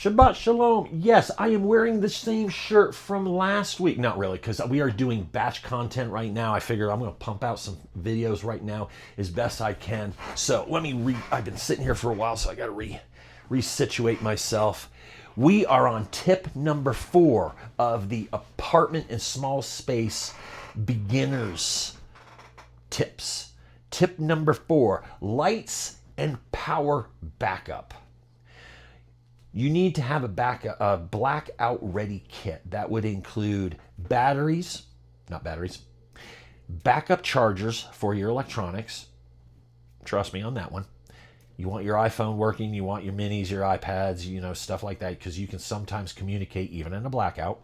Shabbat Shalom. Yes, I am wearing the same shirt from last week. Not really, because we are doing batch content right now. I figure I'm going to pump out some videos right now as best I can. So let me I've been sitting here for a while, so I got to resituate myself. We are on tip number 4 of the apartment and small space beginners tips. Tip number 4, lights and power backup. You need to have a blackout-ready kit. That would include backup chargers for your electronics. Trust me on that one. You want your iPhone working, you want your minis, your iPads, stuff like that, because you can sometimes communicate even in a blackout.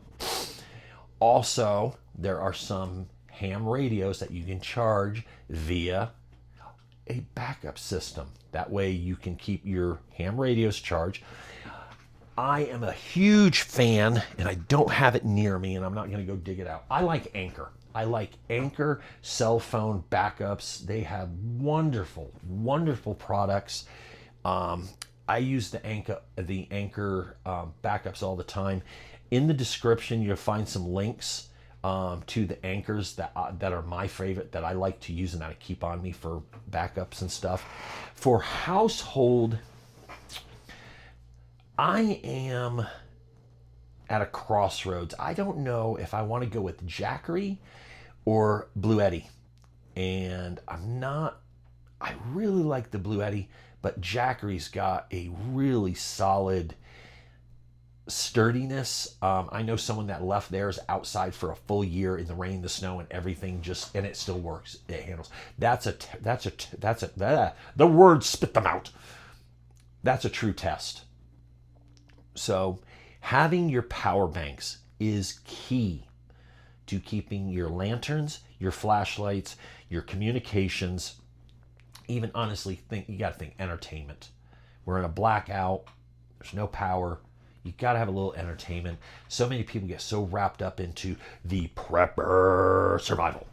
Also, there are some ham radios that you can charge via a backup system. That way you can keep your ham radios charged. I am a huge fan, and I don't have it near me, and I'm not going to go dig it out. I like Anchor. I like Anchor cell phone backups. They have wonderful, wonderful products. I use the Anchor backups all the time. In the description, you'll find some links to the Anchors that are my favorite, that I like to use and that I keep on me for backups and stuff. For household, I am at a crossroads. I don't know if I want to go with Jackery or blackout-ready. And I really like the blackout-ready, but Jackery's got a really solid sturdiness. I know someone that left theirs outside for a full year in the rain, the snow, and everything, and it still works. It handles. The words spit them out. That's a true test. So having your power banks is key to keeping your lanterns, your flashlights, your communications, even honestly, you got to think entertainment. We're in a blackout. There's no power. You got to have a little entertainment. So many people get so wrapped up into the prepper survival.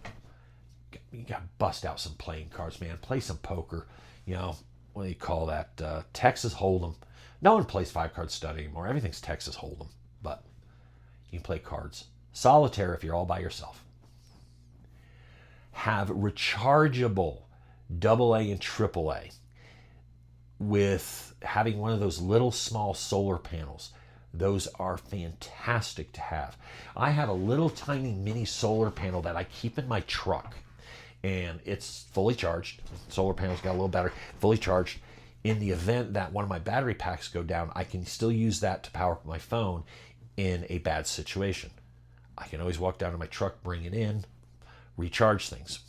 You got to bust out some playing cards, man. Play some poker. What do you call that? Texas Hold'em. No one plays 5-card stud anymore. Everything's Texas Hold'em. But you can play cards. Solitaire if you're all by yourself. Have rechargeable AA and AAA with having one of those little small solar panels. Those are fantastic to have. I have a little tiny mini solar panel that I keep in my truck. And it's fully charged. Solar panel's got a little battery. Fully charged. In the event that one of my battery packs go down, I can still use that to power up my phone in a bad situation. I can always walk down to my truck, bring it in, recharge things.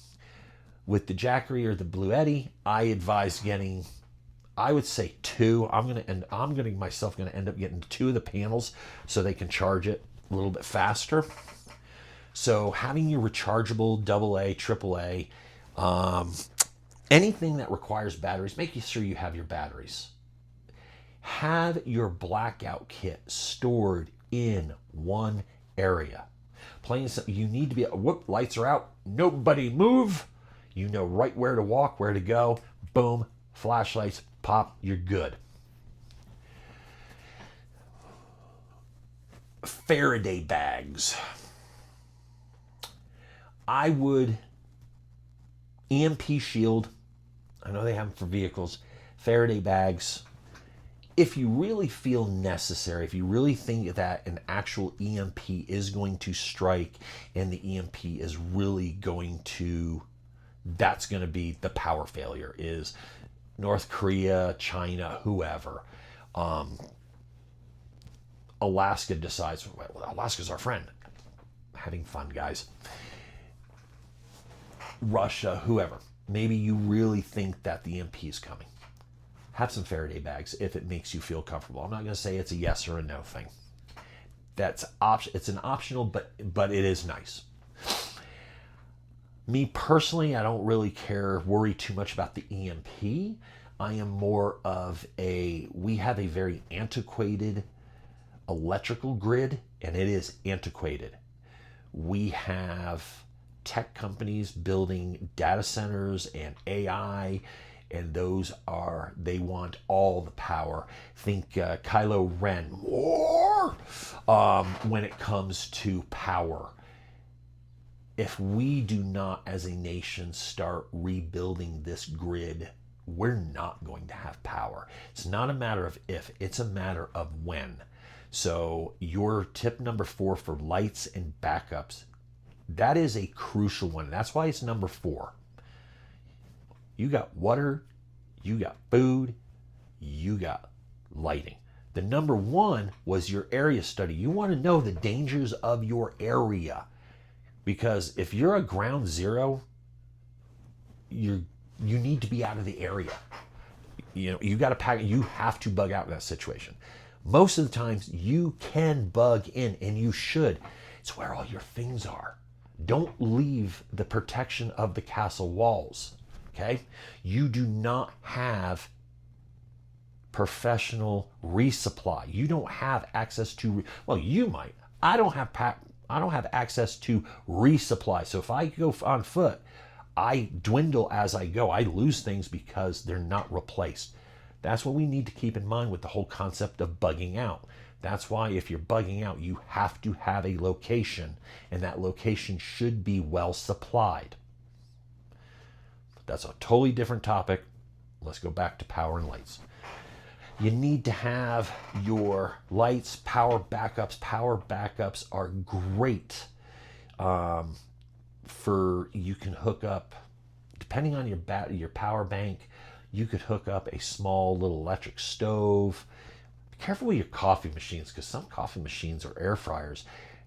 With the Jackery or the blackout-ready, I advise getting, I would say 2. I'm gonna end up getting 2 of the panels so they can charge it a little bit faster. So having your rechargeable AA, AAA, anything that requires batteries, make sure you have your batteries. Have your blackout kit stored in one area. Plain simple, you need to be, whoop, lights are out, nobody move. You know right where to walk, where to go. Boom, flashlights pop, you're good. Faraday bags. I would EMP shield. I know they have them for vehicles. Faraday bags. If you really feel necessary, if you really think that an actual EMP is going to strike and the EMP is really going to, that's going to be the power failure, is North Korea, China, whoever. Alaska decides, well, Alaska's our friend. Having fun, guys. Russia, whoever. Maybe you really think that the EMP is coming. Have some Faraday bags if it makes you feel comfortable. I'm not going to say it's a yes or a no thing. It's an optional, but it is nice. Me personally, I don't really worry too much about the EMP. I am more of we have a very antiquated electrical grid, and it is antiquated. We have tech companies building data centers and AI and they want all the power. Think Kylo Ren, more when it comes to power. If we do not as a nation start rebuilding this grid, we're not going to have power. It's not a matter of if, it's a matter of when. So your tip number 4 for lights and backups, that is a crucial one. That's why it's number 4. You got water, you got food, you got lighting. The number 1 was your area study. You want to know the dangers of your area. Because if you're a ground zero, you need to be out of the area. You know, you got to pack. You have to bug out in that situation. Most of the times, you can bug in, and you should. It's where all your things are. Don't leave the protection of the castle walls. Okay, you do not have professional resupply. You don't have access to. Well, you might. I don't have access to resupply. So if I go on foot, I dwindle as I go. I lose things because they're not replaced. That's what we need to keep in mind with the whole concept of bugging out. That's why if you're bugging out, you have to have a location, and that location should be well supplied. That's a totally different topic. Let's go back to power and lights. You need to have your lights, power backups. Power backups are great you can hook up, depending on your power bank, you could hook up a small little electric stove. Be careful with your coffee machines, because some coffee machines or air fryers,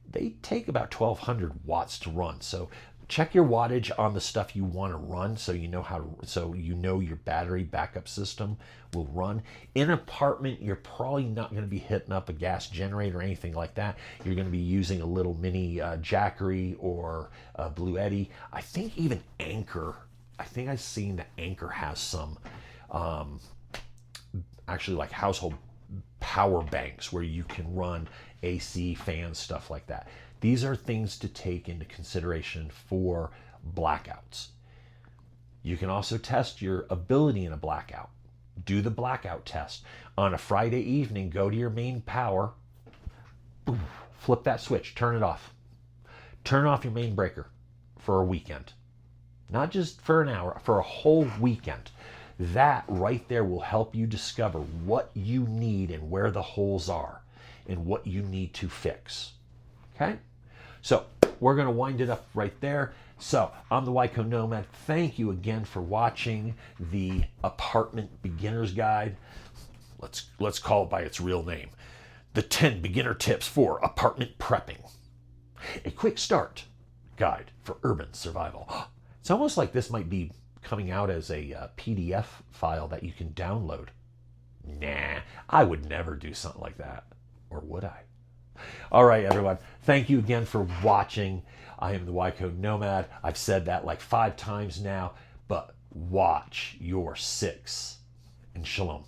they take about 1200 watts to run. So check your wattage on the stuff you want to run, so you know your battery backup system will run. In an apartment, you're probably not going to be hitting up a gas generator or anything like that. You're going to be using a little mini Jackery or Blue Eddy. I think even Anchor. I think I've seen that Anchor has some actually like household power banks where you can run AC, fans, stuff like that. These are things to take into consideration for blackouts. You can also test your ability in a blackout. Do the blackout test. On a Friday evening, go to your main power, boom, flip that switch, turn it off. Turn off your main breaker for a weekend. Not just for an hour, for a whole weekend. That right there will help you discover what you need and where the holes are and what you need to fix. Okay? So we're going to wind it up right there. So I'm the Wyco Nomad. Thank you again for watching the Apartment Beginner's Guide. Let's call it by its real name. The 10 beginner tips for apartment prepping. A quick start guide for urban survival. It's almost like this might be coming out as a PDF file that you can download. Nah, I would never do something like that. Or would I? All right, everyone. Thank you again for watching. I am the Wyco Nomad. I've said that like 5 times now, but watch your 6. And shalom.